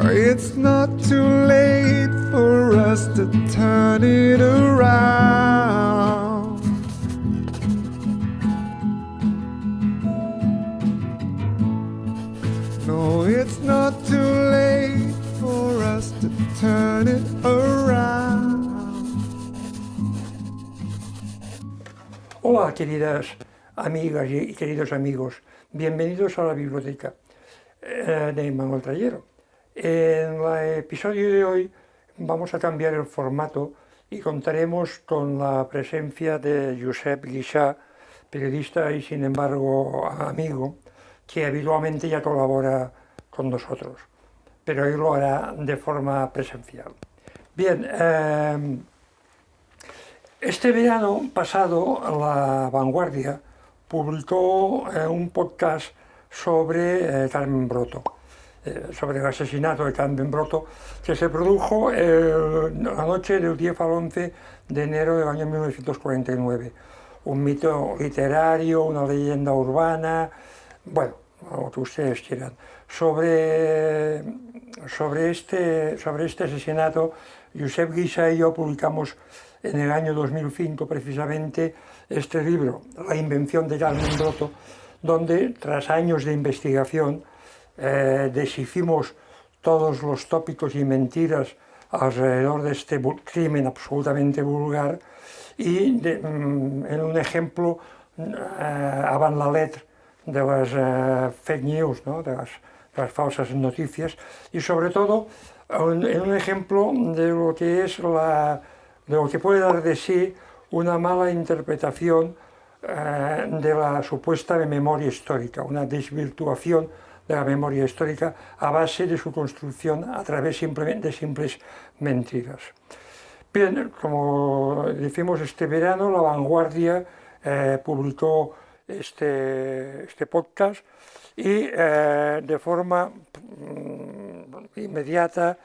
It's not too late for us to turn it around. No, it's not too late for us to turn it around. Hola, queridas amigas y queridos amigos. Bienvenidos a la biblioteca de Manuel Trayero. En el episodio de hoy vamos a cambiar el formato y contaremos con la presencia de Josep Guixà, periodista y sin embargo amigo, que habitualmente ya colabora con nosotros, pero hoy lo hará de forma presencial. Bien, este verano pasado La Vanguardia publicó un podcast sobre Carmen Broto, sobre el asesinato de Carmen Broto, que se produjo la noche del 10 al 11 de enero del año 1949. Un mito literario, una leyenda urbana, bueno, lo que ustedes quieran. Sobre este asesinato, Josep Guixà y yo publicamos en el año 2005 precisamente este libro, La invención de Carmen Broto, donde tras años de investigación deshicimos todos los tópicos y mentiras alrededor de este crimen absolutamente vulgar y en un ejemplo avant la lettre de las fake news, ¿no? de las falsas noticias, y sobre todo en un ejemplo de lo que es de lo que puede dar de sí una mala interpretación de la supuesta memoria histórica, una desvirtuación de la memoria histórica a base de su construcción a través simplemente de simples mentiras. Bien, como decimos, este verano La Vanguardia publicó este podcast y de forma inmediata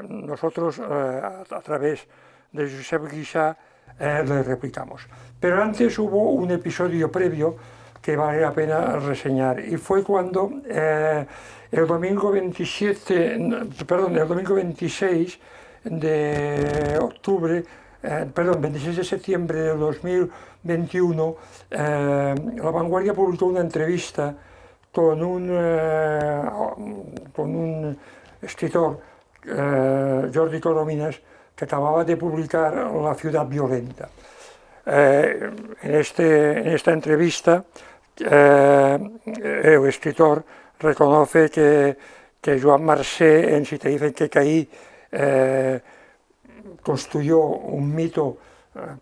nosotros a través de Josep Guixà le replicamos. Pero antes hubo un episodio previo que vale la pena reseñar, y fue cuando el domingo 26 de octubre, 26 de septiembre de 2021, La Vanguardia publicó una entrevista con un escritor, Jordi Corominas, que acababa de publicar La ciudad violenta. En esta entrevista, el escritor reconoce que Joan Marcet, en Si te dicen que caí, construyó un mito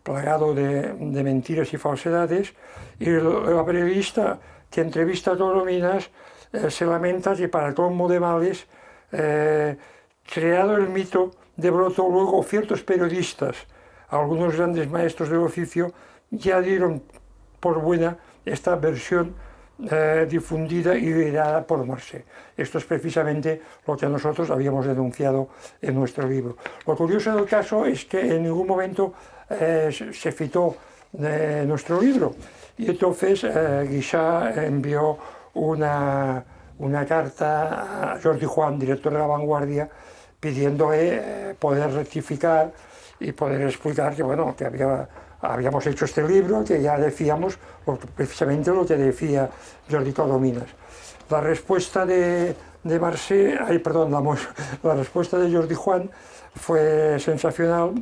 plagado de mentiras y falsedades, y la periodista que entrevista a Corominas se lamenta que, para colmo de males, creado el mito de Broto, luego ciertos periodistas, algunos grandes maestros del oficio, ya dieron por buena esta versión difundida y liderada por Marcet. Esto es precisamente lo que nosotros habíamos denunciado en nuestro libro. Lo curioso del caso es que en ningún momento se citó nuestro libro, y entonces Guixà envió una carta a Jordi Juan, director de La Vanguardia, pidiéndole poder rectificar y poder explicar que, bueno, que habíamos hecho este libro, que ya decíamos precisamente lo que decía Jordi Corominas. La respuesta de Marcet, la respuesta de Jordi Juan fue sensacional,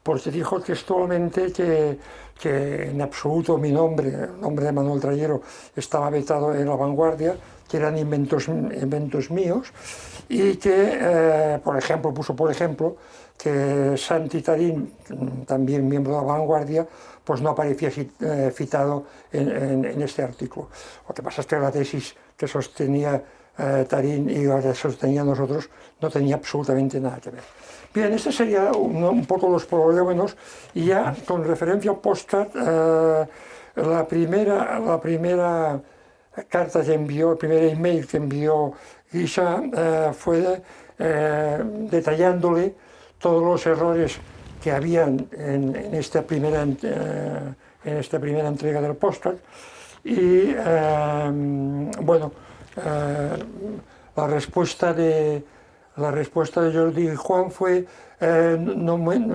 porque dijo textualmente que en absoluto mi nombre, el nombre de Manuel Trayero, estaba vetado en La Vanguardia, que eran inventos míos, y que, puso por ejemplo, que Santi Tarín, también miembro de La Vanguardia, pues no aparecía citado en este artículo. Lo que pasa es que la tesis que sostenía Tarín y la que sostenía nosotros no tenía absolutamente nada que ver. Bien, estos serían un poco los prolegómenos, y ya con referencia al podcast, la primera carta que envió, el primer email que envió Guixà fue detallándole todos los errores que habían en esta primera entrega del podcast, y la respuesta de Jordi y Juan fue,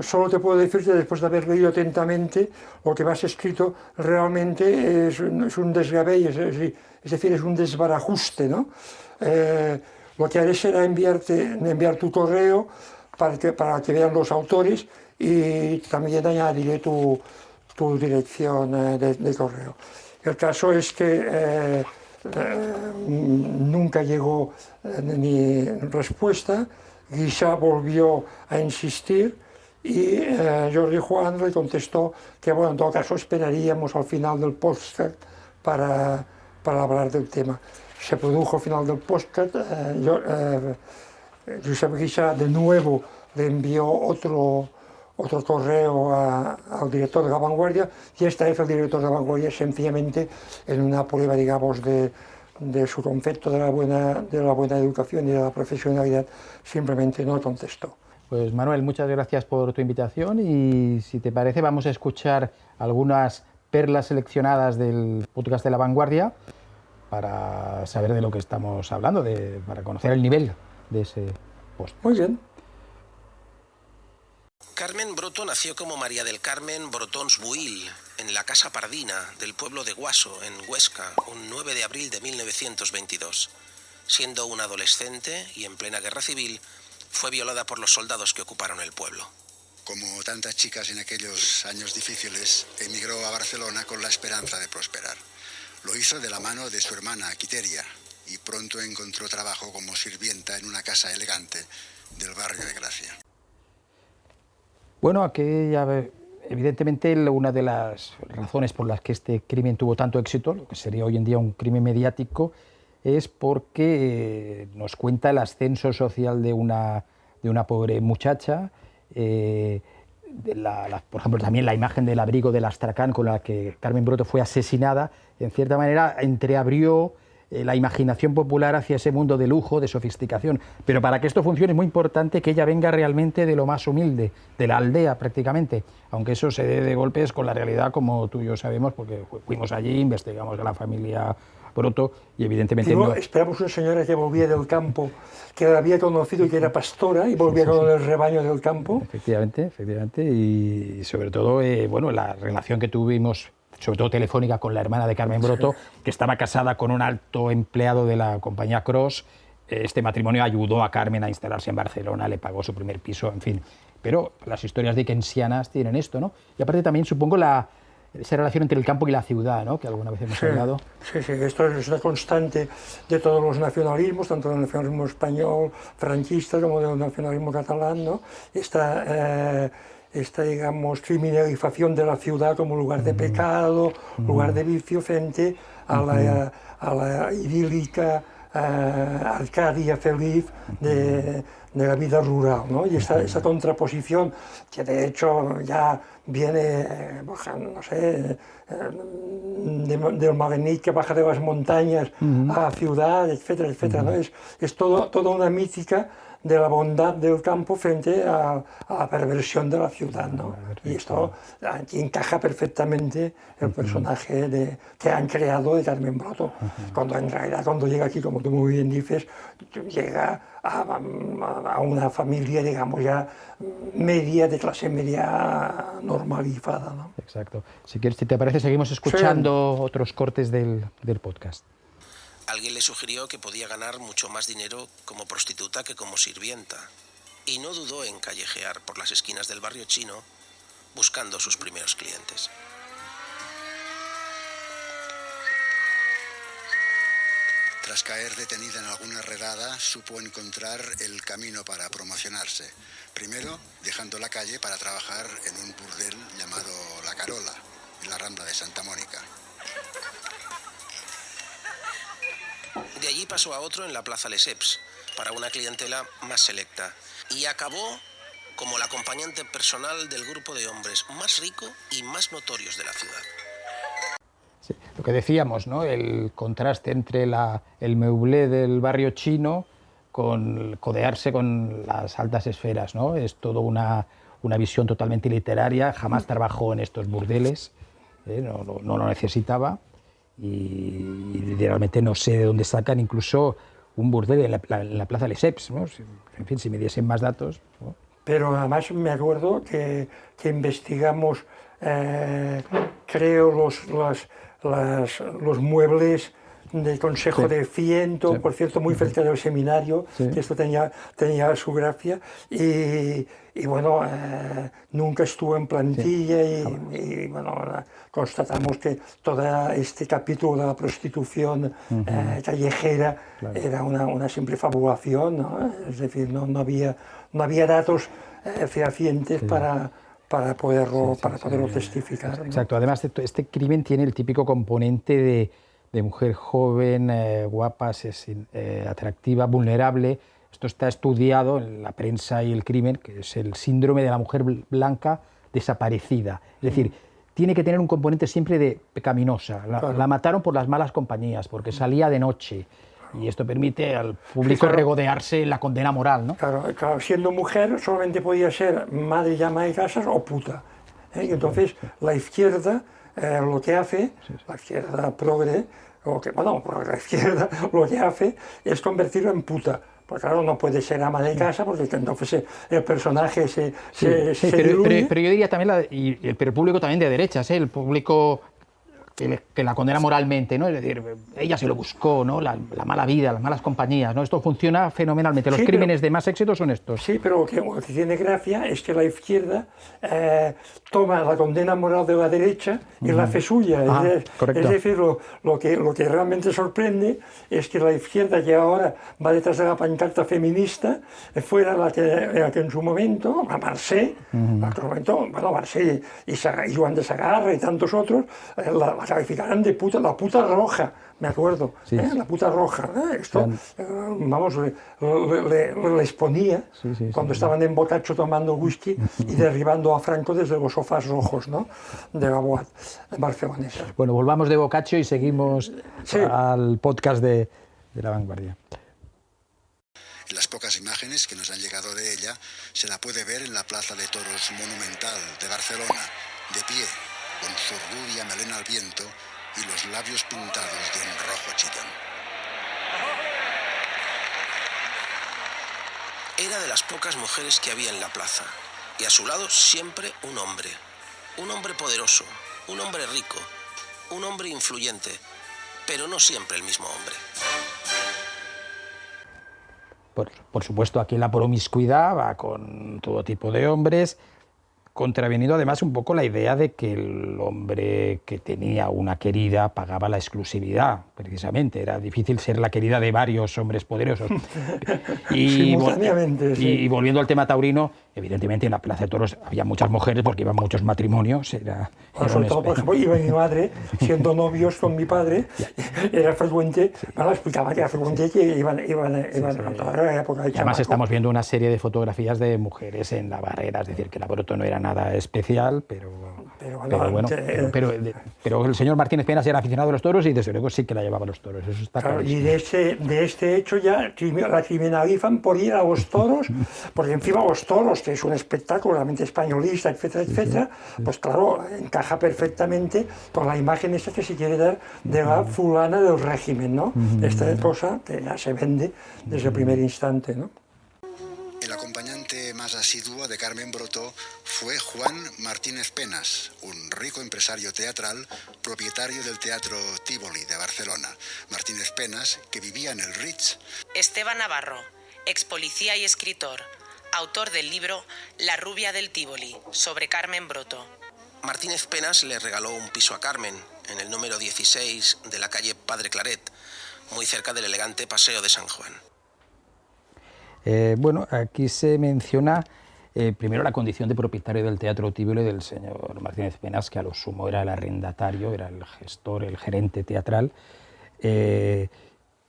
solo te puedo decir que después de haber leído atentamente, lo que me has escrito realmente es un desgabello, es decir, es un desbarajuste, ¿no? Lo que haré será enviar tu correo para que vean los autores y también añadiré tu dirección de correo. El caso es que nunca llegó ni respuesta. Guixart volvió a insistir y Jordi Juan le contestó que, bueno, en todo caso esperaríamos al final del podcast para hablar del tema. Se produjo al final del podcast, Josep Guixart de nuevo le envió otro correo al director de La Vanguardia, y esta vez el director de La Vanguardia sencillamente, en una prueba, digamos, de su concepto de la buena educación y de la profesionalidad, simplemente no contestó. Pues Manuel, muchas gracias por tu invitación y si te parece vamos a escuchar algunas perlas seleccionadas del podcast de La Vanguardia para saber de lo que estamos hablando, para conocer el nivel de ese post. Muy bien. Carmen Broto nació como María del Carmen Brotons Buil, en la Casa Pardina del pueblo de Guaso, en Huesca, un 9 de abril de 1922. Siendo una adolescente y en plena guerra civil, fue violada por los soldados que ocuparon el pueblo. Como tantas chicas en aquellos años difíciles, emigró a Barcelona con la esperanza de prosperar. Lo hizo de la mano de su hermana, Quiteria, y pronto encontró trabajo como sirvienta en una casa elegante del barrio de Gracia. Bueno, evidentemente una de las razones por las que este crimen tuvo tanto éxito, lo que sería hoy en día un crimen mediático, es porque nos cuenta el ascenso social de una pobre muchacha, por ejemplo también la imagen del abrigo del Astracán con la que Carmen Broto fue asesinada, en cierta manera entreabrió la imaginación popular hacia ese mundo de lujo, de sofisticación. Pero para que esto funcione es muy importante que ella venga realmente de lo más humilde, de la aldea prácticamente, aunque eso se dé de golpes con la realidad, como tú y yo sabemos, porque fuimos allí, investigamos a la familia Broto y evidentemente no... Esperamos una señora que volvía del campo, que la había conocido y que era pastora y volvía con el rebaño del campo. Efectivamente, y sobre todo, bueno, la relación que tuvimos, sobre todo telefónica, con la hermana de Carmen Broto, que estaba casada con un alto empleado de la compañía Cros. Este matrimonio ayudó a Carmen a instalarse en Barcelona, le pagó su primer piso, en fin. Pero las historias dickensianas tienen esto, ¿no? Y aparte también, supongo, esa relación entre el campo y la ciudad, ¿no?, que alguna vez hemos hablado. Sí, esto es una constante de todos los nacionalismos, tanto del nacionalismo español, franquista, como del nacionalismo catalán, ¿no? Esta, digamos, criminalización de la ciudad como lugar de pecado, lugar de vicio, frente a la idílica Arcadia feliz de la vida rural, ¿no? Y esa contraposición, que de hecho ya viene, no sé, del Malenit, que baja de las montañas a la ciudad, etcétera, etcétera, ¿no? Es toda una mítica de la bondad del campo frente a la perversión de la ciudad, ¿no? Y esto aquí encaja perfectamente el personaje que han creado de Carmen Broto, cuando en realidad cuando llega aquí, como tú muy bien dices, llega a una familia, digamos, ya media, de clase media normalizada, ¿no? Exacto. Si quieres, si te parece, seguimos escuchando otros cortes del podcast. Alguien le sugirió que podía ganar mucho más dinero como prostituta que como sirvienta, y no dudó en callejear por las esquinas del barrio chino buscando sus primeros clientes. Tras caer detenida en alguna redada, supo encontrar el camino para promocionarse. Primero, dejando la calle para trabajar en un burdel llamado La Carola, en la Rambla de Santa Mónica. De allí pasó a otro en la Plaza Lesseps, para una clientela más selecta, y acabó como la acompañante personal del grupo de hombres más rico y más notorios de la ciudad. Sí, lo que decíamos, ¿no?, el contraste entre el meublé del barrio chino con codearse con las altas esferas, ¿no? Es todo una visión totalmente literaria. Jamás trabajó en estos burdeles, no lo necesitaba. Y realmente no sé de dónde sacan incluso un burdel en la Plaza Lesseps, ¿no? En fin, si me diesen más datos, ¿no? Pero además me acuerdo que investigamos, creo, los muebles del Consejo Sí. de Fiento, Sí. por cierto, muy cerca del seminario, Sí. que esto tenía su gracia, y bueno, nunca estuvo en plantilla y bueno, constatamos que todo este capítulo de la prostitución callejera era una simple fabulación, ¿no? Es decir, no había datos fehacientes para poderlo testificar, ¿no? Exacto, además este crimen tiene el típico componente de mujer joven, guapa, atractiva, vulnerable. Esto está estudiado en la prensa y el crimen, que es el síndrome de la mujer blanca desaparecida. Es decir, tiene que tener un componente siempre de pecaminosa. La mataron por las malas compañías, porque salía de noche. Y esto permite al público regodearse en la condena moral, ¿no? Claro, siendo mujer solamente podía ser madre y ama de casas o puta. Y entonces la izquierda lo que hace, la izquierda progre, la izquierda lo que hace es convertirlo en puta. Porque claro, no puede ser ama de casa, porque entonces el personaje se diluye. Pero yo diría también, pero el público también de derechas, el público que la condena moralmente, ¿no? Es decir, ella se lo buscó, ¿no? La mala vida, las malas compañías, ¿no? Esto funciona fenomenalmente. Los crímenes de más éxito son estos. Sí, pero lo que tiene gracia es que la izquierda toma la condena moral de la derecha y la hace suya. Es decir, lo que realmente sorprende es que la izquierda, que ahora va detrás de la pancarta feminista, fuera la que en su momento, a Marcé, Marcé y Joan de Sagarra y tantos otros, la calificaran de puta, la puta roja, me acuerdo, la puta roja. Esto, vamos, les ponía cuando estaban en Boccaccio tomando whisky y derribando a Franco desde los sofás rojos, ¿no? De la Boat barcelonesa. Bueno, volvamos de Boccaccio y seguimos al podcast de La Vanguardia. En las pocas imágenes que nos han llegado de ella, se la puede ver en la Plaza de Toros Monumental de Barcelona, de pie, con su rubia melena al viento y los labios pintados de un rojo chillón. Era de las pocas mujeres que había en la plaza, y a su lado siempre un hombre poderoso, un hombre rico, un hombre influyente, pero no siempre el mismo hombre. Por supuesto, aquí la promiscuidad va con todo tipo de hombres, contravenido además un poco la idea de que el hombre que tenía una querida pagaba la exclusividad, precisamente. Era difícil ser la querida de varios hombres poderosos. Simultáneamente, sí. Y volviendo al tema taurino, evidentemente en la Plaza de Toros había muchas mujeres porque iban muchos matrimonios. Sobre todo, por ejemplo, iba mi madre, siendo novios con mi padre, era frecuente, explicaba que era frecuente que iban a toda la época de Además chamaco. estamos viendo una serie de fotografías de mujeres en la barrera, es decir, que el alboroto no era nada especial, pero el señor Martínez Penas era aficionado a los toros y desde luego sí que la llevaba a los toros, eso está claro. clarísimo. Y de este hecho ya la criminalizan por ir a los toros, porque encima los toros, que es un espectáculo realmente españolista, etcétera, etcétera, pues claro, encaja perfectamente con la imagen esta que se quiere dar de la fulana del régimen, ¿no? Esta cosa que ya se vende desde el primer instante, ¿no? El acompañante más asiduo de Carmen Brotó fue Juan Martínez Penas, un rico empresario teatral, propietario del Teatro Tívoli de Barcelona. Martínez Penas, que vivía en el Ritz. Esteban Navarro, ex policía y escritor, autor del libro La rubia del Tívoli, sobre Carmen Broto. Martínez Penas le regaló un piso a Carmen, en el número 16 de la calle Padre Claret, muy cerca del elegante Paseo de San Juan. Bueno, aquí se menciona primero la condición de propietario del Teatro Tívoli del señor Martínez Penas, que a lo sumo era el arrendatario, era el gestor, el gerente teatral.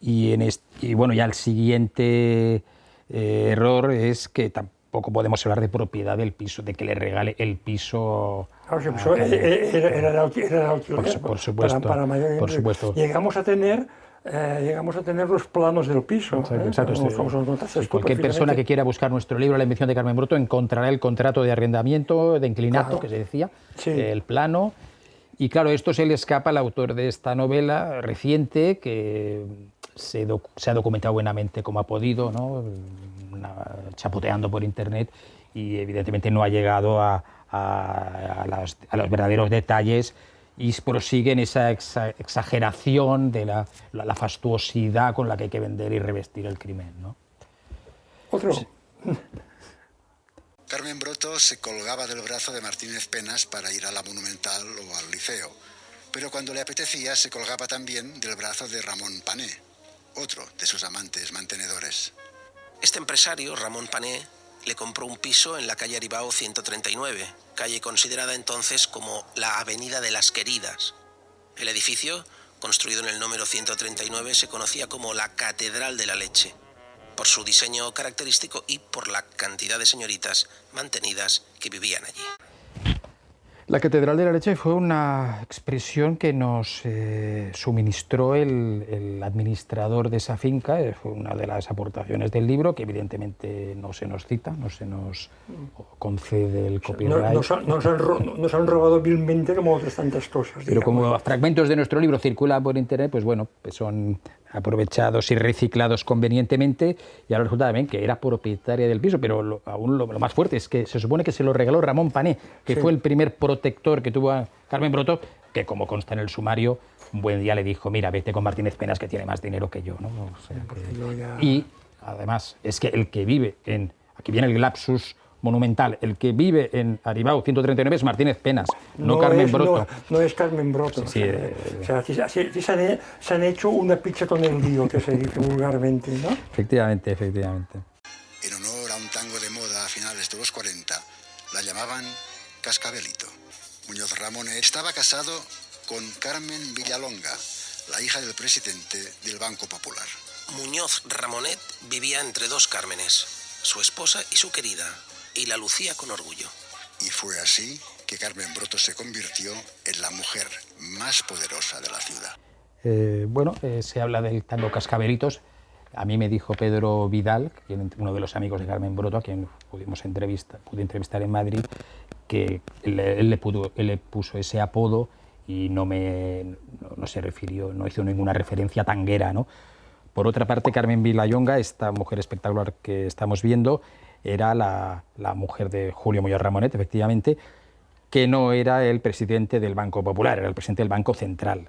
Y bueno, ya el siguiente error es que tampoco podemos hablar de propiedad del piso, de que le regale el piso. Claro, era el alquiler. Por supuesto. Para mayor, por supuesto. Llegamos a tener los planos del piso. Cualquier persona que quiera buscar nuestro libro La invención de Carmen Broto encontrará el contrato de arrendamiento, de inclinato, que se decía, el plano. Y claro, esto se le escapa al autor de esta novela reciente, que se ha documentado buenamente como ha podido, ¿no? Chapoteando por internet, y evidentemente no ha llegado a los verdaderos detalles, y prosigue en esa exageración de la fastuosidad con la que hay que vender y revestir el crimen, ¿no? Otro. Carmen Broto se colgaba del brazo de Martínez Penas para ir a la Monumental o al Liceo, pero cuando le apetecía se colgaba también del brazo de Ramón Pané, otro de sus amantes mantenedores. Este empresario, Ramón Pané, le compró un piso en la calle Aribao 139, calle considerada entonces como la Avenida de las Queridas. El edificio, construido en el número 139, se conocía como la Catedral de la Leche, por su diseño característico y por la cantidad de señoritas mantenidas que vivían allí. La Catedral de la Leche fue una expresión que nos suministró el administrador de esa finca. Fue una de las aportaciones del libro, que evidentemente no se nos cita, no se nos concede el copyright. Nos han robado vilmente como otras tantas cosas. Pero digamos. como fragmentos de nuestro libro circulan por internet, pues bueno, pues son aprovechados y reciclados convenientemente, y ahora resulta también que era propietaria del piso, pero lo más fuerte es que se supone que se lo regaló Ramón Pané, que fue el primer protector que tuvo a Carmen Broto, que, como consta en el sumario, un buen día le dijo: mira, vete con Martínez Penas, que tiene más dinero que yo, ¿no? O sea, y además es que el que vive en, aquí viene el lapsus monumental, el que vive en Aribao 139 es Martínez Penas, no Carmen Broto. No es Carmen Broto. Sí, o sea, aquí se han hecho una pizza con el lío, que se dice vulgarmente, ¿no? Efectivamente. En honor a un tango de moda a finales de los 40, la llamaban Cascabelito. Muñoz Ramón estaba casado con Carmen Villalonga, la hija del presidente del Banco Popular. Muñoz Ramonet vivía entre dos Cármenes, su esposa y su querida, y la lucía con orgullo. Y fue así que Carmen Broto se convirtió en la mujer más poderosa de la ciudad. Se habla del tango Cascabelitos. A mí me dijo Pedro Vidal, uno de los amigos de Carmen Broto, a quien pude entrevistar en Madrid, que él le puso ese apodo y no se refirió, no hizo ninguna referencia tanguera, ¿no? Por otra parte, Carmen Villalonga, esta mujer espectacular que estamos viendo, era la mujer de Julio Muñoz Ramonet, efectivamente, que no era el presidente del Banco Popular, era el presidente del Banco Central.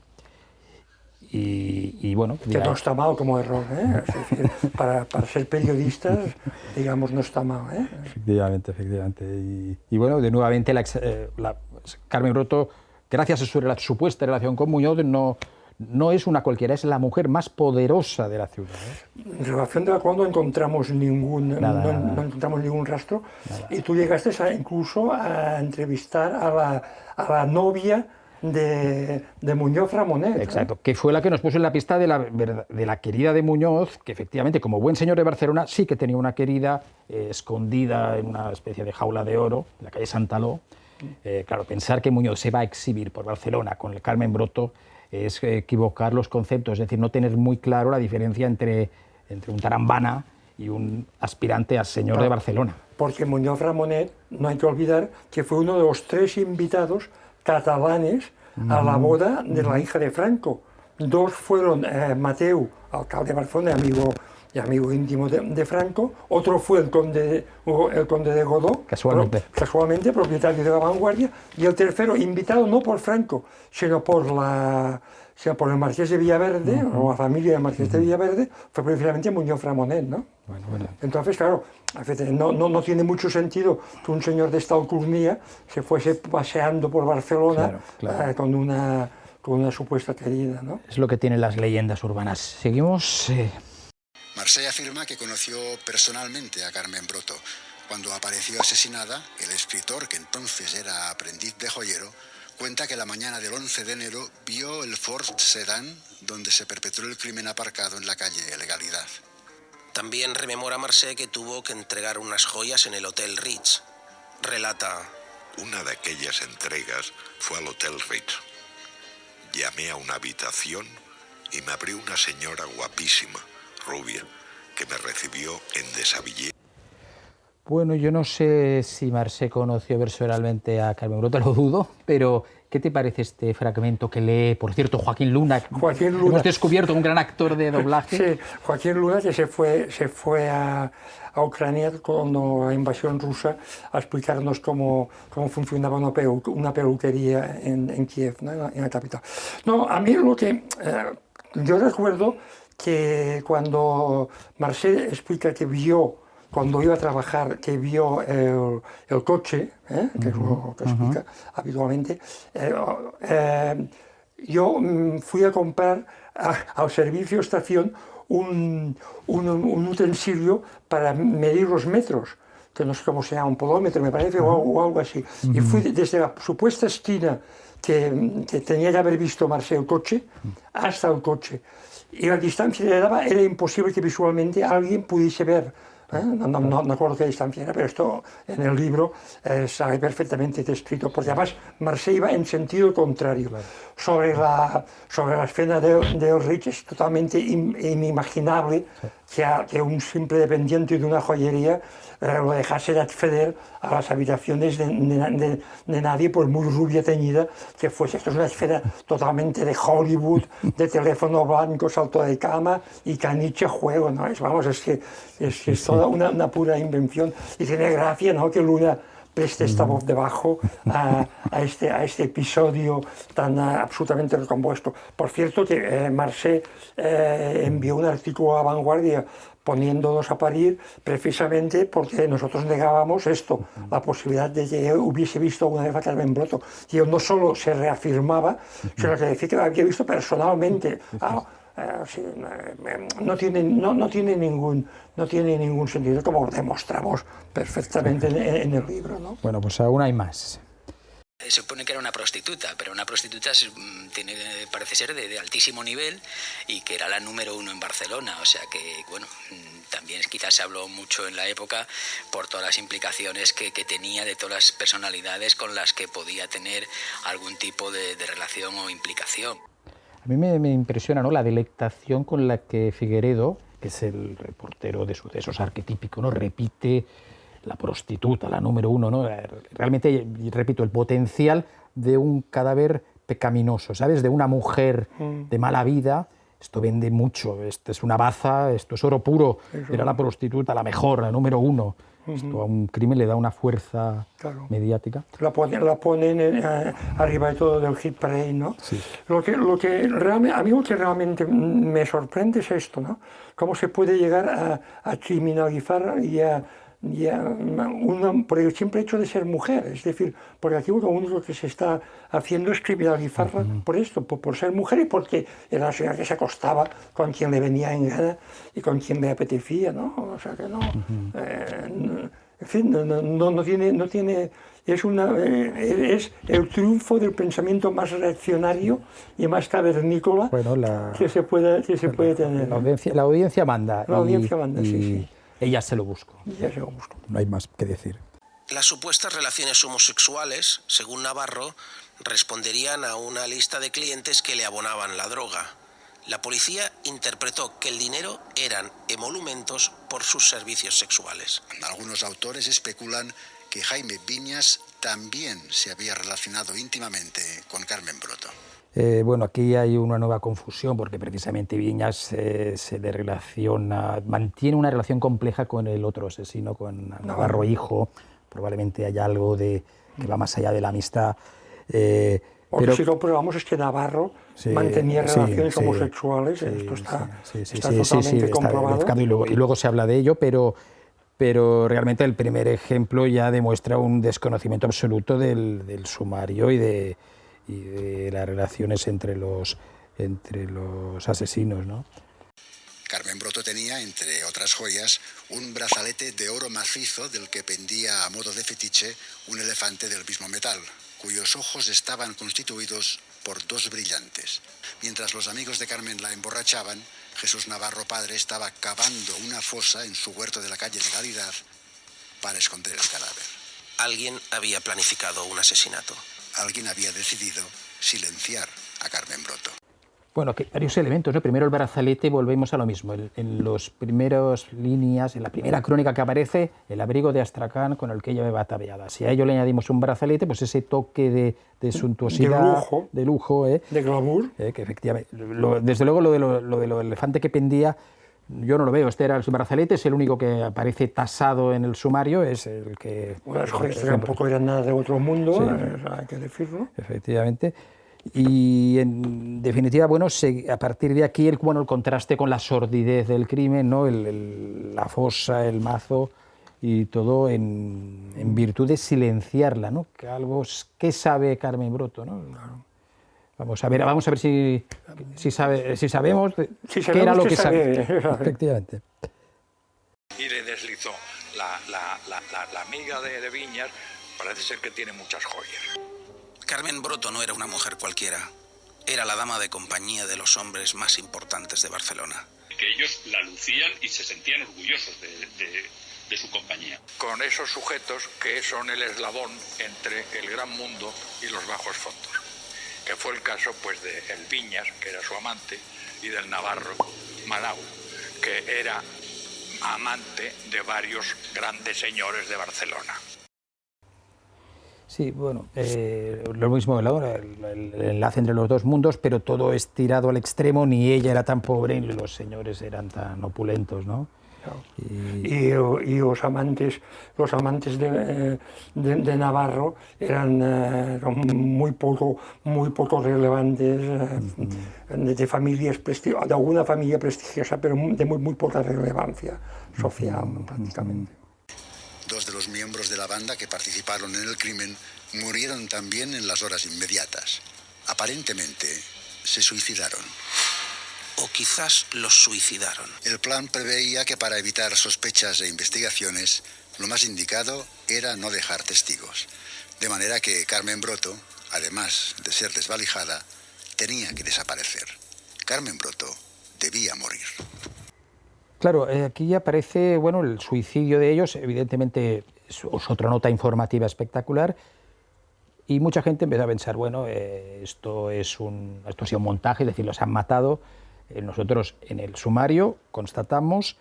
Y bueno... Que no está mal como error, ¿eh? Es decir, para ser periodistas, digamos, no está mal, ¿eh? Efectivamente. Y bueno, de nuevamente Carmen Broto, gracias a su supuesta relación con Muñoz, no es una cualquiera, es la mujer más poderosa de la ciudad, ¿eh? En relación de la cual no encontramos ningún rastro. Nada. Y tú llegaste incluso a entrevistar a la novia de Muñoz Ramonet. Exacto, que fue la que nos puso en la pista de la querida de Muñoz, que efectivamente, como buen señor de Barcelona, sí que tenía una querida escondida en una especie de jaula de oro, en la calle Santaló. Claro, pensar que Muñoz se va a exhibir por Barcelona con el Carmen Broto es equivocar los conceptos, es decir, no tener muy claro la diferencia entre un tarambana y un aspirante a señor de Barcelona. Porque Muñoz Ramonet, no hay que olvidar que fue uno de los 3 invitados catalanes a la boda de la hija de Franco. 2 fueron Mateu, alcalde de Barcelona, amigo íntimo de Franco. Otro fue el conde de Godó, casualmente propietario de La Vanguardia. Y el tercero, invitado no por Franco, sino por el marqués de Villaverde, o la familia del marqués de Villaverde, fue precisamente Muñoz Ramonet, ¿no? Bueno. Entonces, claro, no tiene mucho sentido que un señor de esta alcurnia se fuese paseando por Barcelona claro. Con una supuesta querida, ¿no? Es lo que tienen las leyendas urbanas. Seguimos... Marcé afirma que conoció personalmente a Carmen Broto. Cuando apareció asesinada, el escritor, que entonces era aprendiz de joyero, cuenta que la mañana del 11 de enero vio el Ford Sedan donde se perpetró el crimen aparcado en la calle Legalidad. También rememora Marcé que tuvo que entregar unas joyas en el Hotel Ritz. Relata: una de aquellas entregas fue al Hotel Ritz. Llamé a una habitación y me abrió una señora guapísima, rubia, que me recibió en deshabillé. Bueno, yo no sé si Marcé conoció personalmente a Carmen Broto, lo dudo, pero ¿Qué te parece este fragmento que lee, por cierto, Joaquín Luna? Joaquín Luna. Hemos descubierto un gran actor de doblaje. Sí, Joaquín Luna, que se fue a Ucrania con la invasión rusa a explicarnos cómo funcionaba una peluquería en Kiev, ¿no? En la capital. No, a mí lo que... yo recuerdo que cuando Marcel explica que vio, cuando iba a trabajar, que vio el coche, que es lo que explica habitualmente, yo fui a comprar al servicio estación un utensilio para medir los metros, que no sé cómo se llama, un podómetro me parece, o algo así. Y fui desde la supuesta esquina que tenía que haber visto Marcel el coche, hasta el coche. Y la distancia que le daba era imposible que visualmente alguien pudiese ver. No recuerdo qué distancia era, pero esto en el libro sale perfectamente descrito, porque además Marcel iba en sentido contrario. Claro. Sobre la escena de Rich es totalmente inimaginable que un simple dependiente de una joyería lo dejase de acceder a las habitaciones de nadie, por muy rubia teñida que fuese. Esto es una esfera totalmente de Hollywood, de teléfono blanco, salto de cama y caniche juego, ¿no? Es que es toda una pura invención, y tiene gracia, ¿no?, que Luna preste esta voz de bajo a este episodio tan absolutamente recompuesto. Por cierto, que Marcel envió un artículo a Vanguardia poniéndonos a parir precisamente porque nosotros negábamos esto, la posibilidad de que hubiese visto alguna vez a Carmen Broto. Y él no solo se reafirmaba, sino que decía que lo había visto personalmente. Sí, no tiene ningún sentido, como demostramos perfectamente en el libro, ¿no? Bueno, pues aún hay más. Se supone que era una prostituta, pero una prostituta parece ser de altísimo nivel y que era la número 1 en Barcelona, o sea que, bueno, también quizás se habló mucho en la época por todas las implicaciones que tenía, de todas las personalidades con las que podía tener algún tipo de relación o implicación. A mí me impresiona, ¿no?, la delectación con la que Figueredo, que es el reportero de sucesos arquetípico, ¿no?, repite la prostituta, la número 1, ¿no? Realmente, repito, el potencial de un cadáver pecaminoso, ¿sabes?, de una mujer de mala vida. Esto vende mucho, esto es una baza, esto es oro puro. Era la prostituta, la mejor, la número 1. Esto a un crimen le da una fuerza mediática. La ponen arriba de todo del hit parade, ¿no? Sí. Lo que realmente, a mí lo que realmente me sorprende es esto, ¿no? Cómo se puede llegar a criminalizar por el simple hecho de ser mujer. Es decir, porque aquí lo único que se está haciendo es criminalizarla por esto, por ser mujer, y porque era la señora que se acostaba con quien le venía en gana y con quien le apetecía, ¿no? O sea que no... en fin, no tiene... Es el triunfo del pensamiento más reaccionario y más cavernícola que se puede tener. La audiencia manda. La audiencia manda, sí. Ella se lo buscó. No hay más que decir. Las supuestas relaciones homosexuales, según Navarro, responderían a una lista de clientes que le abonaban la droga. La policía interpretó que el dinero eran emolumentos por sus servicios sexuales. Algunos autores especulan que Jaime Viñas también se había relacionado íntimamente con Carmen Broto. Bueno, aquí hay una nueva confusión, porque precisamente Viñas se le relaciona, mantiene una relación compleja con el otro asesino, con Navarro hijo. Probablemente haya algo que va más allá de la amistad. Pero si lo probamos es que Navarro mantenía relaciones homosexuales, esto está totalmente comprobado. Y luego se habla de ello, pero realmente el primer ejemplo ya demuestra un desconocimiento absoluto del sumario y de las relaciones entre los asesinos, ¿no? Carmen Broto tenía, entre otras joyas, un brazalete de oro macizo del que pendía a modo de fetiche un elefante del mismo metal, cuyos ojos estaban constituidos por 2 brillantes. Mientras los amigos de Carmen la emborrachaban, Jesús Navarro padre estaba cavando una fosa en su huerto de la calle Legalidad para esconder el cadáver. Alguien había planificado un asesinato. Alguien había decidido silenciar a Carmen Broto. Bueno, que varios elementos, ¿no? Primero el brazalete, volvemos a lo mismo. En las primeras líneas, en la primera crónica que aparece, el abrigo de Astracán con el que ella va ataviada. Si a ello le añadimos un brazalete, pues ese toque de suntuosidad, de lujo, de glamour. Que efectivamente, desde luego lo de lo elefante que pendía, yo no lo veo. Este era el brazalete, es el único que aparece tasado en el sumario, es el que... Bueno, las joyas tampoco eran nada de otro mundo, sí, hay que decirlo. Efectivamente. Y en definitiva, bueno, a partir de aquí el contraste con la sordidez del crimen, ¿no? La fosa, el mazo y todo en virtud de silenciarla, ¿no? ¿Qué sabe Carmen Broto, ¿no? Vamos a ver si sabemos qué era lo que sabía. Efectivamente. Y le deslizó la amiga de Viñas, parece ser que tiene muchas joyas. Carmen Broto no era una mujer cualquiera. Era la dama de compañía de los hombres más importantes de Barcelona. Que ellos la lucían y se sentían orgullosos de su compañía. Con esos sujetos que son el eslabón entre el gran mundo y los bajos fondos. Que fue el caso pues de el Viñas, que era su amante, y del navarro Manau, que era amante de varios grandes señores de Barcelona. Sí, bueno, lo mismo, el enlace entre los dos mundos, pero todo es tirado al extremo, ni ella era tan pobre, ni los señores eran tan opulentos, ¿no? Y los amantes de Navarro eran muy poco relevantes, de familias de alguna familia prestigiosa, pero de muy poca relevancia social, prácticamente. Dos de los miembros de la banda que participaron en el crimen murieron también en las horas inmediatas. Aparentemente, se suicidaron. O quizás los suicidaron. El plan preveía que para evitar sospechas e investigaciones, lo más indicado era no dejar testigos. De manera que Carmen Broto, además de ser desvalijada, tenía que desaparecer. Carmen Broto debía morir. Claro, aquí aparece el suicidio de ellos, evidentemente es otra nota informativa espectacular, y mucha gente empezó a pensar, esto ha sido un montaje, es decir, los han matado. Nosotros en el sumario constatamos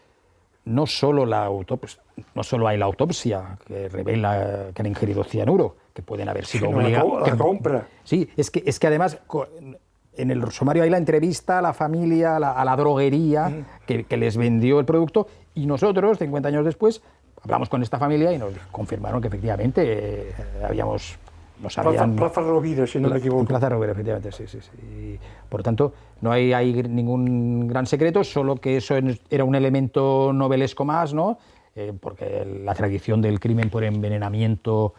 no solo hay la autopsia que revela que han ingerido cianuro, que pueden haber sido obligados. La compra. Sí, es que además en el sumario hay la entrevista a la familia, a la droguería que les vendió el producto, y nosotros, 50 años después, hablamos con esta familia y nos confirmaron que efectivamente Plaza Rovira, si no me equivoco. Plaza Rovira, efectivamente, sí. Y, por tanto, no hay ningún gran secreto, solo que eso era un elemento novelesco más, ¿no? Porque la tradición del crimen por envenenamiento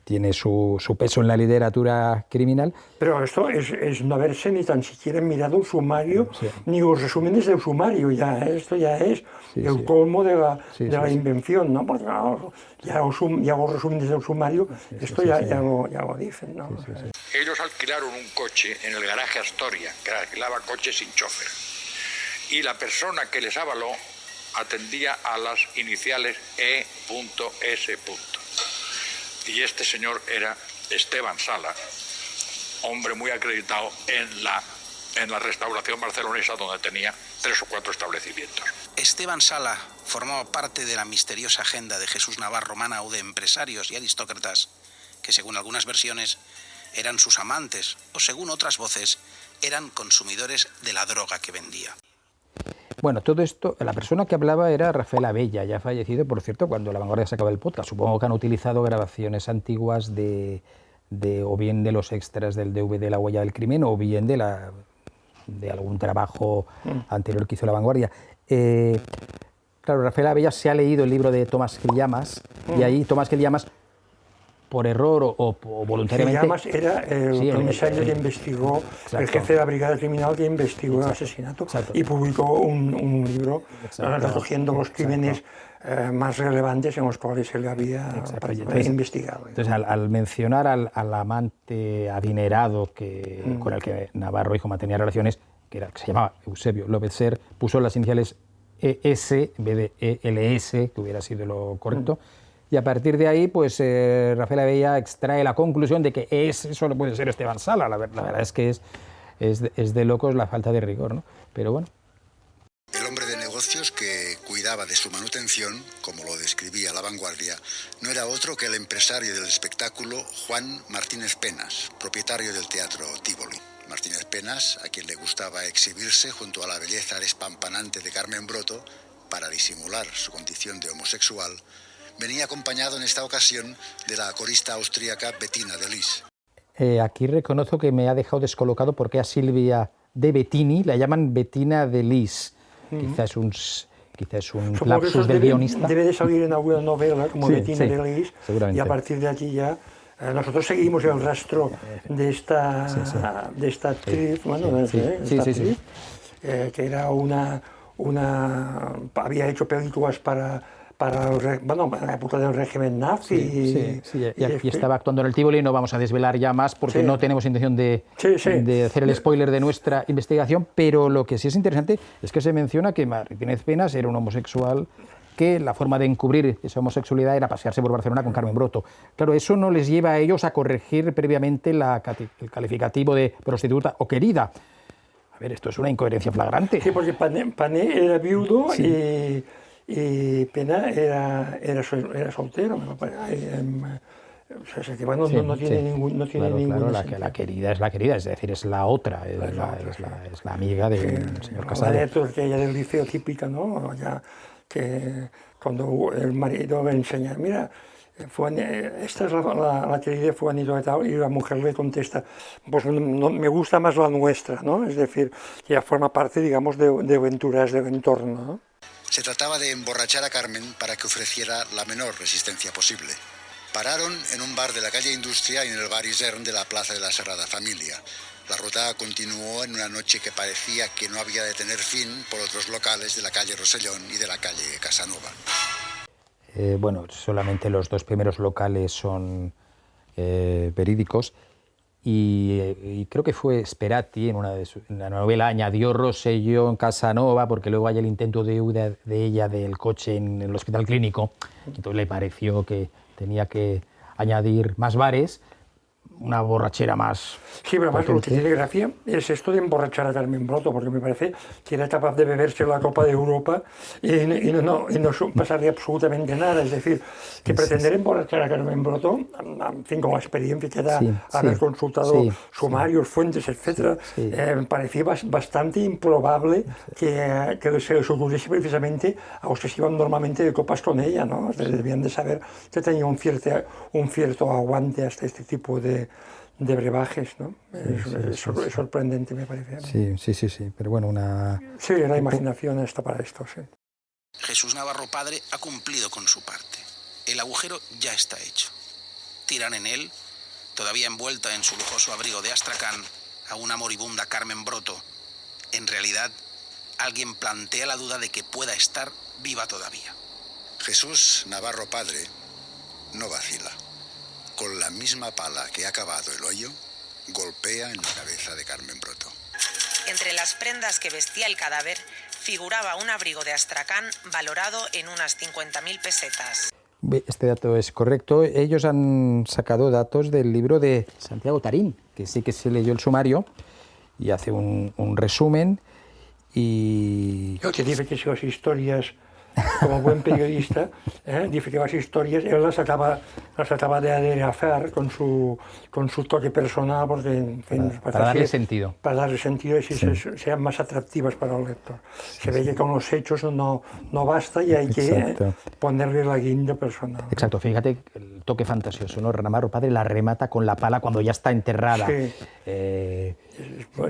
tiene su peso en la literatura criminal. Pero esto es no haberse ni tan siquiera mirado un sumario, ni los resúmenes del sumario. Esto ya es el colmo de la invención, ¿no? Porque ya los resúmenes del sumario, ya lo dicen, ¿no? Ellos alquilaron un coche en el garaje Astoria, que alquilaba coches sin chofer. Y la persona que les avaló atendía a las iniciales E.S. Y este señor era Esteban Sala, hombre muy acreditado en la restauración barcelonesa, donde tenía 3 o 4 establecimientos. Esteban Sala formaba parte de la misteriosa agenda de Jesús Navarro Manau de empresarios y aristócratas que, según algunas versiones, eran sus amantes o, según otras voces, eran consumidores de la droga que vendía. Bueno, todo esto, la persona que hablaba era Rafael Abella, ya fallecido, por cierto, cuando La Vanguardia sacaba el podcast. Supongo que han utilizado grabaciones antiguas o bien de los extras del DVD La Huella del Crimen, o bien de algún trabajo anterior que hizo La Vanguardia. Claro, Rafael Abella se ha leído el libro de Tomás Gil Llamas, y ahí Tomás Gil Llamas, por error o voluntariamente... Gil Llamas era el comisario que investigó, el jefe de la brigada criminal que investigó el asesinato, y publicó un libro recogiendo los crímenes más relevantes en los cuales él había investigado. Entonces, al mencionar al amante adinerado con el que Navarro hijo mantenía relaciones, que se llamaba Eusebio López Ser, puso las iniciales ES en vez de ELS, que hubiera sido lo correcto. Y a partir de ahí, pues Rafael Abella extrae la conclusión de que solo puede ser Esteban Sala. La verdad es que es es de locos la falta de rigor, ¿no? Pero bueno. El hombre de negocios que cuidaba de su manutención, como lo describía La Vanguardia, no era otro que el empresario del espectáculo Juan Martínez Penas, propietario del Teatro Tívoli. Martínez Penas, a quien le gustaba exhibirse junto a la belleza despampanante de Carmen Broto para disimular su condición de homosexual, venía acompañado en esta ocasión de la corista austríaca Bettina de Lis. Aquí reconozco que me ha dejado descolocado porque a Silvia de Bettini la llaman Bettina de Lis. Quizás es un lapsus del guionista. Debe de salir en alguna novela como Bettina de Lis, y a partir de aquí ya nosotros seguimos el rastro de esta actriz, que era había hecho películas para la época del régimen nazi. Y estaba actuando en el Tívoli. No vamos a desvelar ya más porque no tenemos intención de hacer el spoiler de nuestra investigación, pero lo que sí es interesante es que se menciona que Martínez Penas era un homosexual, que la forma de encubrir esa homosexualidad era pasearse por Barcelona con Carmen Broto. Claro, eso no les lleva a ellos a corregir previamente el calificativo de prostituta o querida. A ver, esto es una incoherencia flagrante. Sí, porque Pané era viudo y Pena era soltero. No tiene ningún... Claro, la querida es la querida, es decir, es la otra, es la amiga del señor Casado. Aquella del liceo típica, ¿no? Ya, que cuando el marido le enseña, mira, esta es la querida fulanito y tal, y la mujer le contesta, pues no, me gusta más la nuestra, ¿no? Es decir, ya forma parte, digamos, de aventuras del entorno, ¿no? Se trataba de emborrachar a Carmen para que ofreciera la menor resistencia posible. Pararon en un bar de la calle Industria y en el bar Isern de la Plaza de la Sagrada Familia. La ruta continuó en una noche que parecía que no había de tener fin por otros locales de la calle Rosellón y de la calle Casanova. Bueno, solamente los dos primeros locales son verídicos y creo que fue Sperati en la novela añadió Rosellón, Casanova, porque luego hay el intento de huida de ella del coche en el hospital clínico, entonces le pareció que tenía que añadir más bares, una borrachera más... Sí, pero además lo que tiene gracia es esto de emborrachar a Carmen Broto, porque me parece que era capaz de beberse la Copa de Europa y no pasarle absolutamente nada. Es decir, que pretender emborrachar a Carmen Broto, en fin, con la experiencia que da haber consultado sumarios, fuentes, etc., me parecía bastante improbable que se les ocurriese precisamente a los que se iban normalmente de copas con ella, ¿no? Debían de saber que tenía un cierto aguante hasta este tipo de brebajes, ¿no? Es sorprendente, me parece. Sí, pero bueno, Sí, la imaginación está para esto, sí. Jesús Navarro padre ha cumplido con su parte. El agujero ya está hecho. Tiran en él, todavía envuelta en su lujoso abrigo de Astracán, a una moribunda Carmen Broto. En realidad, alguien plantea la duda de que pueda estar viva todavía. Jesús Navarro padre no vacila. Con la misma pala que ha cavado el hoyo, golpea en la cabeza de Carmen Broto. Entre las prendas que vestía el cadáver figuraba un abrigo de Astracán valorado en unas 50.000 pesetas. Este dato es correcto. Ellos han sacado datos del libro de Santiago Tarín, que sí que se leyó el sumario y hace un resumen. Y... Yo te dice que si las historias, como buen periodista, dice que las historias él las acaba de aderezar con su toque personal, porque en fin, para darle sentido. Para darle sentido y sean más atractivas para el lector. Se ve que con los hechos no basta y hay que ponerle la guinda personal. Exacto, fíjate el toque fantasioso, ¿no? Navarro padre la remata con la pala cuando ya está enterrada.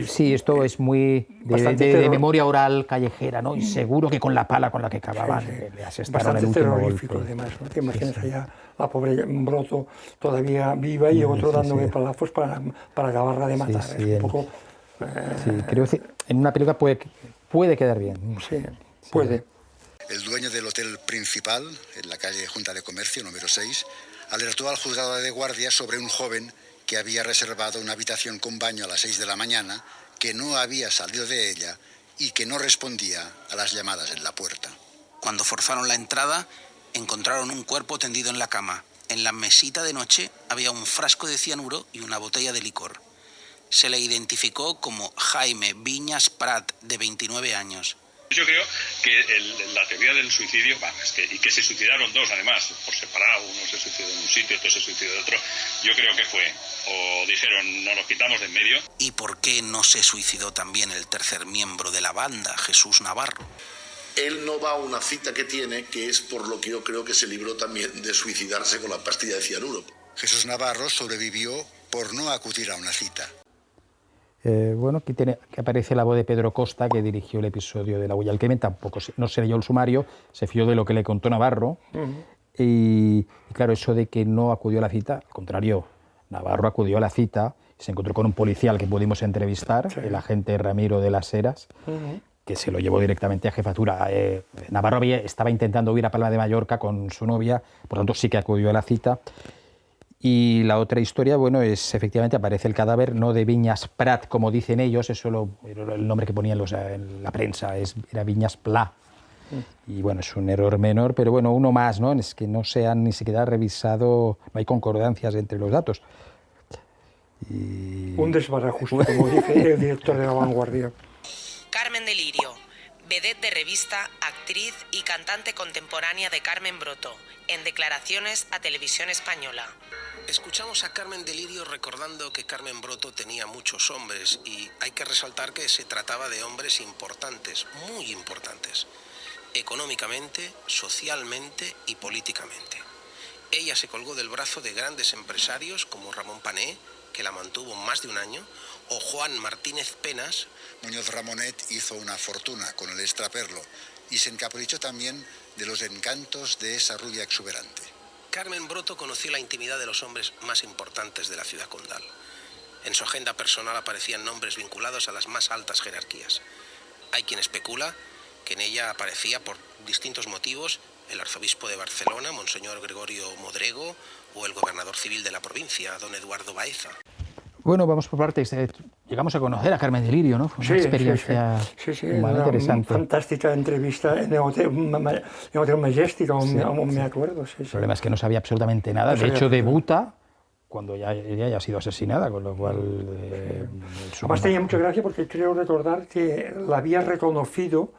Sí, esto es muy de memoria oral callejera, ¿no? Y seguro que con la pala con la que cavaban le asestaron el último terrorífico, golpe. además, ¿no? Te imaginas allá la pobre Broto todavía viva y otro dándole palazos para acabarla de matar. Es un poco... creo que en una película puede quedar bien. Sí, puede. El dueño del hotel principal, en la calle Junta de Comercio, número 6, alertó al juzgado de guardia sobre un joven que había reservado una habitación con baño a las 6 de la mañana, que no había salido de ella y que no respondía a las llamadas en la puerta. Cuando forzaron la entrada, encontraron un cuerpo tendido en la cama. En la mesita de noche había un frasco de cianuro y una botella de licor. Se le identificó como Jaime Viñas Prat, de 29 años. Yo creo que la teoría del suicidio, y que se suicidaron dos además, por separado, uno se suicidó en un sitio, otro se suicidó en otro, yo creo que fue, o dijeron, no nos quitamos de en medio. ¿Y por qué no se suicidó también el tercer miembro de la banda, Jesús Navarro? Él no va a una cita que tiene, que es por lo que yo creo que se libró también de suicidarse con la pastilla de cianuro. Jesús Navarro sobrevivió por no acudir a una cita. Bueno, aquí que aparece la voz de Pedro Costa, que dirigió el episodio de La huella del crimen. Tampoco no se leyó el sumario, se fió de lo que le contó Navarro. Y claro, eso de que no acudió a la cita, al contrario, Navarro acudió a la cita, se encontró con un policial que pudimos entrevistar, el agente Ramiro de las Heras, que se lo llevó directamente a jefatura. Navarro estaba intentando huir a Palma de Mallorca con su novia, por tanto sí que acudió a la cita. Y la otra historia, bueno, es efectivamente aparece el cadáver, no de Viñas Prat, como dicen ellos, eso era el nombre que ponían en la prensa, era Viñas Pla. Y bueno, es un error menor, pero bueno, uno más, ¿no? Es que no se han ni siquiera revisado, no hay concordancias entre los datos. Un desbarajuste, como dice el director de La Vanguardia. Carmen de Lirio, vedette de revista, actriz y cantante contemporánea de Carmen Broto, en declaraciones a Televisión Española. Escuchamos a Carmen de Lirio recordando que Carmen Broto tenía muchos hombres y hay que resaltar que se trataba de hombres importantes, muy importantes, económicamente, socialmente y políticamente. Ella se colgó del brazo de grandes empresarios como Ramón Pané, que la mantuvo más de un año, o Juan Martínez Penas. Muñoz Ramonet hizo una fortuna con el extraperlo y se encaprichó también de los encantos de esa rubia exuberante. Carmen Broto conoció la intimidad de los hombres más importantes de la ciudad condal. En su agenda personal aparecían nombres vinculados a las más altas jerarquías. Hay quien especula que en ella aparecía por distintos motivos el arzobispo de Barcelona, Monseñor Gregorio Modrego, o el gobernador civil de la provincia, don Eduardo Baeza. Bueno, vamos por partes. Llegamos a conocer a Carmen de Lirio, ¿no? Fue una experiencia una interesante. Fantástica entrevista en el Hotel Majestic, aún me acuerdo. El problema es que no sabía absolutamente nada. De hecho, debuta cuando ella ya ha sido asesinada, con lo cual... Además tenía mucha gracia porque creo recordar que la había reconocido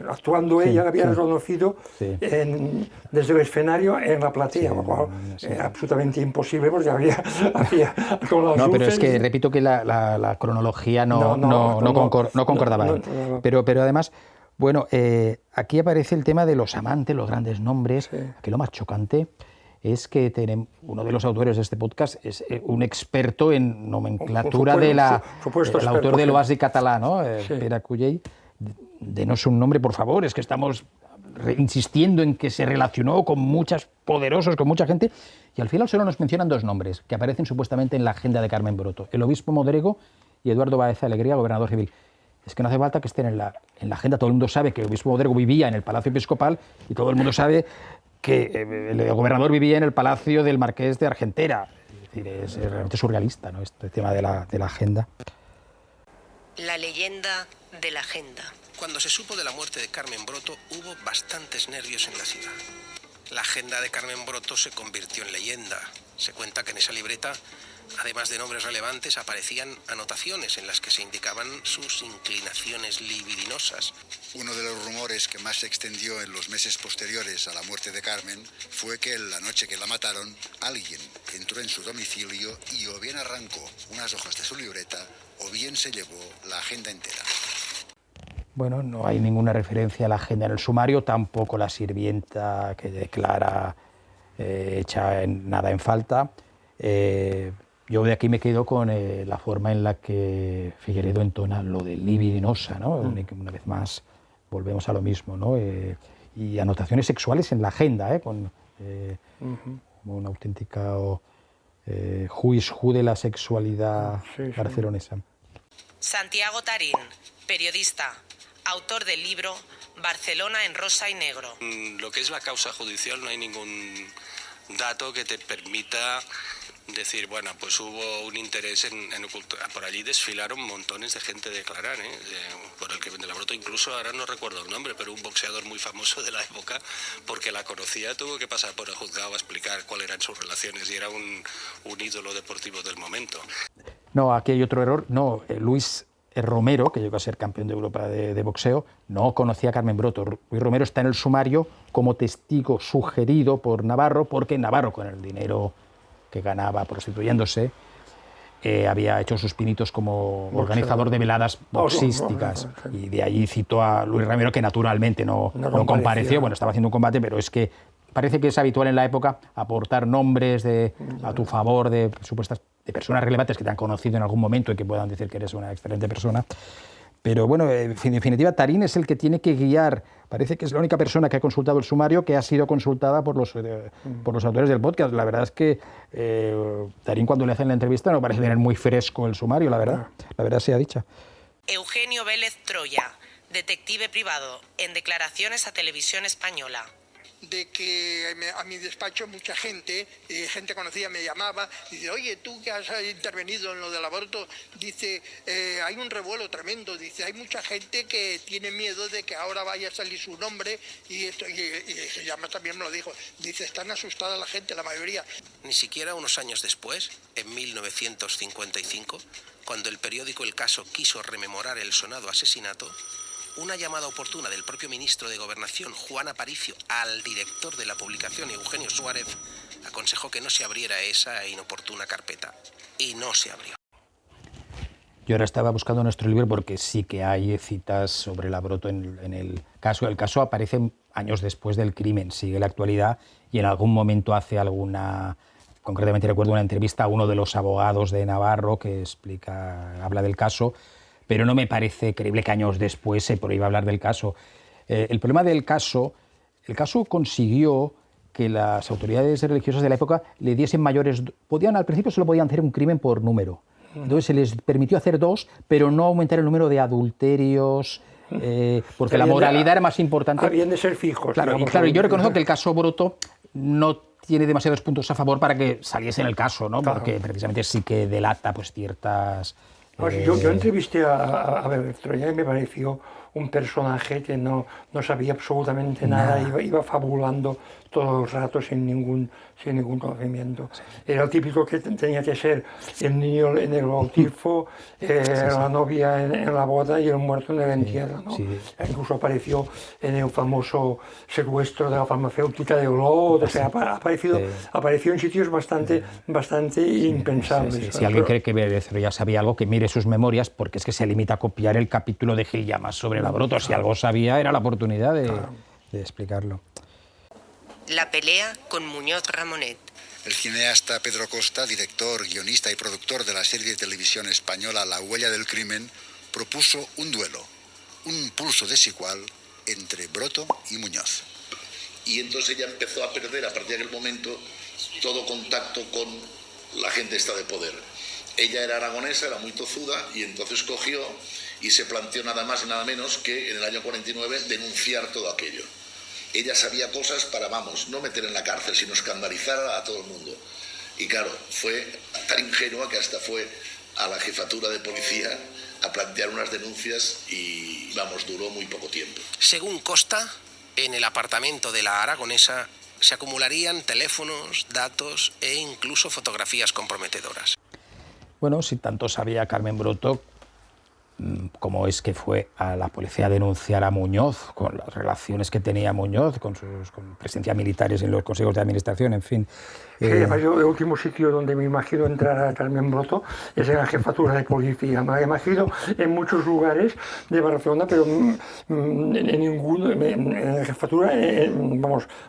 actuando ella, la había reconocido desde el escenario en la platea, lo cual era absolutamente imposible porque había con las No, pero luces. es que repito que la cronología no concordaba. Pero además, bueno, aquí aparece el tema de los amantes, los grandes nombres. Aquí lo más chocante es que uno de los autores de este podcast es un experto en nomenclatura el autor del Oasi català, ¿no? Pere Cullell. Denos un nombre, por favor, es que estamos insistiendo en que se relacionó con muchos poderosos, con mucha gente, y al final solo nos mencionan dos nombres que aparecen supuestamente en la agenda de Carmen Broto: el obispo Modrego y Eduardo Baeza Alegría, gobernador civil. Es que no hace falta que estén en la agenda. Todo el mundo sabe que el obispo Modrego vivía en el Palacio Episcopal y todo el mundo sabe que el gobernador vivía en el palacio del Marqués de Argentera. Es decir, es realmente surrealista, ¿no?, este tema de la agenda. La leyenda de la agenda. Cuando se supo de la muerte de Carmen Broto, hubo bastantes nervios en la ciudad. La agenda de Carmen Broto se convirtió en leyenda. Se cuenta que en esa libreta, además de nombres relevantes, aparecían anotaciones en las que se indicaban sus inclinaciones libidinosas. Uno de los rumores que más se extendió en los meses posteriores a la muerte de Carmen fue que la noche que la mataron, alguien entró en su domicilio y o bien arrancó unas hojas de su libreta o bien se llevó la agenda entera. Bueno, no hay ninguna referencia a la agenda en el sumario, tampoco la sirvienta que declara echa nada en falta. Yo de aquí me quedo con la forma en la que Figueredo entona lo de libidinosa, ¿no? Una vez más volvemos a lo mismo, ¿no? Y anotaciones sexuales en la agenda, como una auténtica juiz de la sexualidad barcelonesa. Santiago Tarín, periodista, autor del libro Barcelona en rosa y negro. Lo que es la causa judicial, no hay ningún dato que te permita decir, bueno, pues hubo un interés en ocultar. Por allí desfilaron montones de gente de Clarán, por el que de la Broto, incluso ahora no recuerdo el nombre, pero un boxeador muy famoso de la época, porque la conocía, tuvo que pasar por el juzgado a explicar cuáles eran sus relaciones y era un ídolo deportivo del momento. No, aquí hay otro error. No, Luis Romero, que llegó a ser campeón de Europa de boxeo, no conocía a Carmen Broto. Luis Romero está en el sumario como testigo sugerido por Navarro, porque Navarro, con el dinero que ganaba prostituyéndose, había hecho sus pinitos como organizador de veladas boxísticas. Y de allí citó a Luis Romero, que naturalmente no compareció. Bueno, estaba haciendo un combate, pero es que parece que es habitual en la época aportar nombres a tu favor de supuestas de personas relevantes que te han conocido en algún momento y que puedan decir que eres una excelente persona. Pero bueno, en definitiva, Tarín es el que tiene que guiar. Parece que es la única persona que ha consultado el sumario que ha sido consultada por los autores del podcast. La verdad es que Tarín, cuando le hacen la entrevista, no parece tener muy fresco el sumario, la verdad sea dicha. Eugenio Vélez Troya, detective privado, en declaraciones a Televisión Española. De que a mi despacho mucha gente conocida me llamaba y dice, oye, tú que has intervenido en lo del aborto, dice, hay un revuelo tremendo, dice, hay mucha gente que tiene miedo de que ahora vaya a salir su nombre y esto, y se llama también me lo dijo, dice, están asustada la gente, la mayoría. Ni siquiera unos años después, en 1955, cuando el periódico El Caso quiso rememorar el sonado asesinato, una llamada oportuna del propio ministro de Gobernación, Juan Aparicio, al director de la publicación, Eugenio Suárez, aconsejó que no se abriera esa inoportuna carpeta. Y no se abrió. Yo ahora estaba buscando nuestro libro porque sí que hay citas sobre la Broto en el caso. El caso aparece años después del crimen, sigue la actualidad y en algún momento hace alguna... Concretamente recuerdo una entrevista a uno de los abogados de Navarro que habla del caso, pero no me parece creíble que años después se prohíba hablar del caso. El problema del caso, el caso consiguió que las autoridades religiosas de la época le diesen mayores... Al principio solo podían hacer un crimen por número. Entonces se les permitió hacer 2, pero no aumentar el número de adulterios, porque la moralidad era más importante. Habían de ser fijos. Claro, y yo reconozco que el caso Broto no tiene demasiados puntos a favor para que saliese en el caso, ¿no? Claro. Porque precisamente sí que delata pues ciertas... Yo entrevisté a Vélez Troya y me pareció un personaje que no sabía absolutamente nada. Iba fabulando todo el rato sin ningún conocimiento. Sí. Era el típico que tenía que ser el niño en el bautizo, la novia en la boda y el muerto en el entierro, ¿no? Sí. Incluso apareció en el famoso secuestro de la farmacéutica de Olot, o sea, apareció en sitios bastante impensables. Si alguien cree que Vélez Troya sabía algo, que mire sus memorias, porque es que se limita a copiar el capítulo de Gil Llamas sobre la Broto. Si algo sabía, era la oportunidad de explicarlo. La pelea con Muñoz Ramonet. El cineasta Pedro Costa, director, guionista y productor de la serie de televisión española La huella del crimen, propuso un duelo, un pulso desigual entre Broto y Muñoz. Y entonces ella empezó a perder a partir de aquel momento todo contacto con la gente esta de poder. Ella era aragonesa, era muy tozuda y entonces cogió y se planteó nada más y nada menos que en el año 49 denunciar todo aquello. Ella sabía cosas para, no meter en la cárcel, sino escandalizar a todo el mundo. Y claro, fue tan ingenua que hasta fue a la jefatura de policía a plantear unas denuncias y, duró muy poco tiempo. Según Costa, en el apartamento de la aragonesa se acumularían teléfonos, datos e incluso fotografías comprometedoras. Bueno, si tanto sabía Carmen Broto, cómo es que fue a la policía a denunciar a Muñoz, con las relaciones que tenía Muñoz, con presencia militares en los consejos de administración, en fin. Sí, además yo el último sitio donde me imagino entrar a Carmen Broto es en la jefatura de policía. Me imagino en muchos lugares de Barcelona, pero en ninguno, en la jefatura,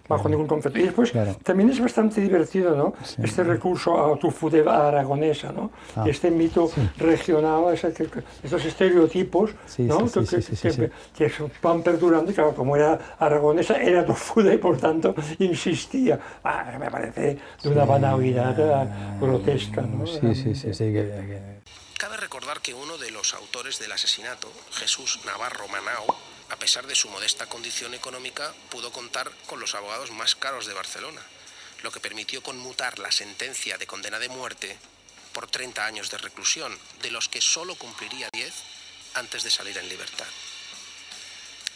bajo ningún concepto. Y después también es bastante divertido, ¿no? Sí. Este recurso a tu fute aragonesa, ¿no? Este mito regional, estos estereotipos, ¿no? Que van perdurando, y claro, como era aragonesa, era tofuda y por tanto insistía. Me parece de una banalidad grotesca, ¿no? Cabe recordar que uno de los autores del asesinato, Jesús Navarro Manao, a pesar de su modesta condición económica, pudo contar con los abogados más caros de Barcelona. lo que permitió conmutar la sentencia de condena de muerte por 30 años de reclusión, de los que solo cumpliría 10 antes de salir en libertad.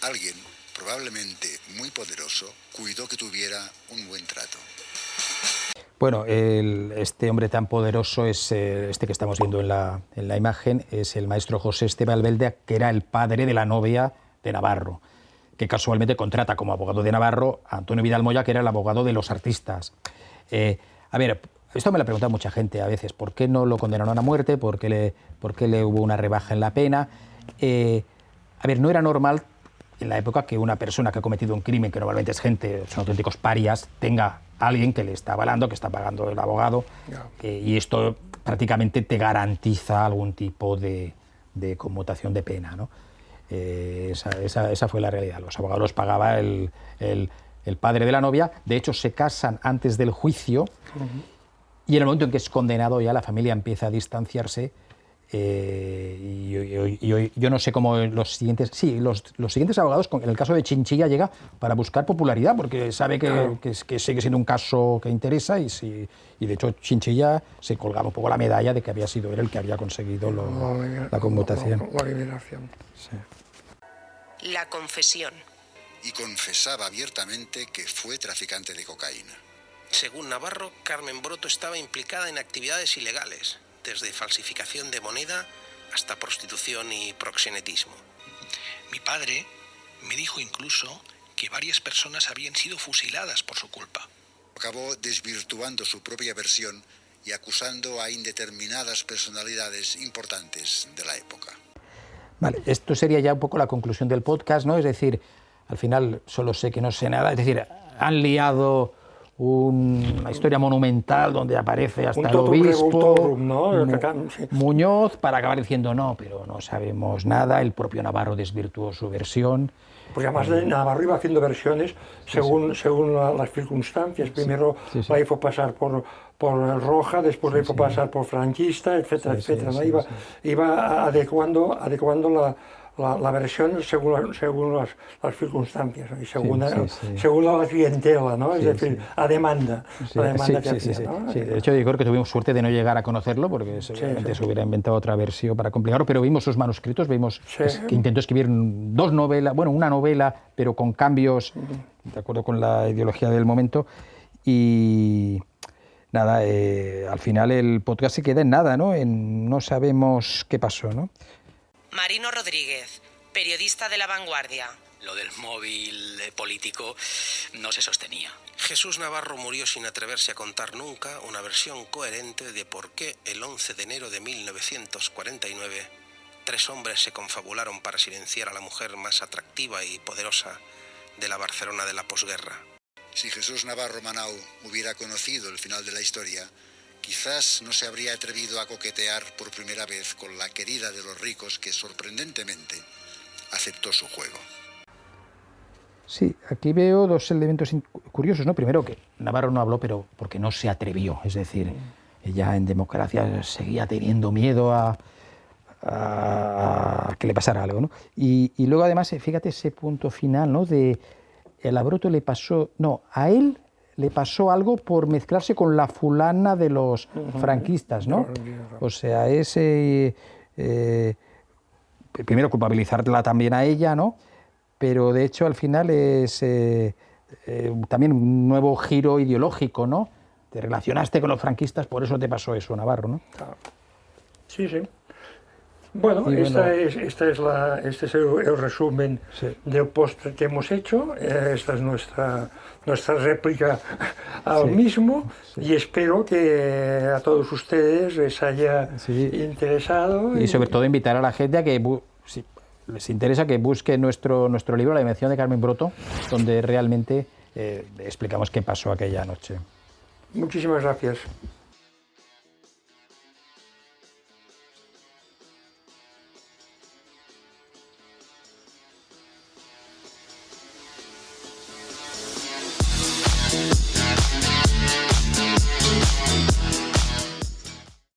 Alguien, probablemente muy poderoso, cuidó que tuviera un buen trato. Bueno, este hombre tan poderoso es este que estamos viendo en la imagen, es el maestro José Esteban Albelda, que era el padre de la novia de Navarro, que casualmente contrata como abogado de Navarro a Antonio Vidal Moya, que era el abogado de los artistas. A ver, esto me lo ha preguntado mucha gente a veces, ¿por qué no lo condenaron a muerte? ¿Por qué le hubo una rebaja en la pena? A ver, no era normal en la época que una persona que ha cometido un crimen, que normalmente es gente, son auténticos parias, tenga alguien que le está avalando, que está pagando el abogado, y esto prácticamente te garantiza algún tipo de conmutación de pena, ¿no? Esa fue la realidad. Los abogados los pagaba el padre de la novia. De hecho, se casan antes del juicio, y en el momento en que es condenado ya la familia empieza a distanciarse. Yo no sé cómo los siguientes abogados, en el caso de Chinchilla, llega para buscar popularidad, porque sabe que sigue siendo un caso que interesa, y de hecho Chinchilla se colgaba un poco la medalla de que había sido él el que había conseguido la conmutación. La liberación. Sí. La confesión. Y confesaba abiertamente que fue traficante de cocaína. Según Navarro, Carmen Broto estaba implicada en actividades ilegales, desde falsificación de moneda hasta prostitución y proxenetismo. Mi padre me dijo incluso que varias personas habían sido fusiladas por su culpa. Acabó desvirtuando su propia versión y acusando a indeterminadas personalidades importantes de la época. Vale, esto sería ya un poco la conclusión del podcast, ¿no? Es decir, al final solo sé que no sé nada. Es decir, han liado una historia monumental donde aparece hasta el obispo, ¿no? Muñoz, para acabar diciendo no, pero no sabemos nada. El propio Navarro desvirtuó su versión. Pues además Navarro iba haciendo versiones según las circunstancias. Primero la hizo pasar por roja, después la hizo pasar por franquista, etcétera, etcétera, ¿no? Iba adecuando la versión según las circunstancias, ¿no? Y según la clientela, ¿no? Es decir, a demanda. De hecho, yo creo que tuvimos suerte de no llegar a conocerlo, porque seguramente se hubiera inventado otra versión para complicarlo, pero vimos sus manuscritos, vimos que intentó escribir dos novelas, bueno, una novela, pero con cambios, de acuerdo con la ideología del momento, y nada, al final el podcast se queda en nada, ¿no? No sabemos qué pasó, ¿no? Marino Rodríguez, periodista de La Vanguardia. Lo del móvil político no se sostenía. Jesús Navarro murió sin atreverse a contar nunca una versión coherente de por qué el 11 de enero de 1949 3 hombres se confabularon para silenciar a la mujer más atractiva y poderosa de la Barcelona de la posguerra. Si Jesús Navarro Manau hubiera conocido el final de la historia, quizás no se habría atrevido a coquetear por primera vez con la querida de los ricos que, sorprendentemente, aceptó su juego. Sí, aquí veo dos elementos curiosos, ¿no? Primero, que Navarro no habló, pero porque no se atrevió. Es decir, ella en democracia seguía teniendo miedo a que le pasara algo, ¿no? Y luego, además, fíjate ese punto final, ¿no? A Broto le pasó... No, a él le pasó algo por mezclarse con la fulana de los franquistas, ¿no? O sea, primero culpabilizarla también a ella, ¿no? Pero de hecho al final es también un nuevo giro ideológico, ¿no? Te relacionaste con los franquistas, por eso te pasó eso, Navarro, ¿no? Sí. Bueno, este es el resumen del post que hemos hecho. Esta es nuestra réplica al mismo, y espero que a todos ustedes les haya interesado. Y sobre todo invitar a la gente a que, si les interesa, que busque nuestro libro, La Invención de Carmen Broto, donde realmente explicamos qué pasó aquella noche. Muchísimas gracias.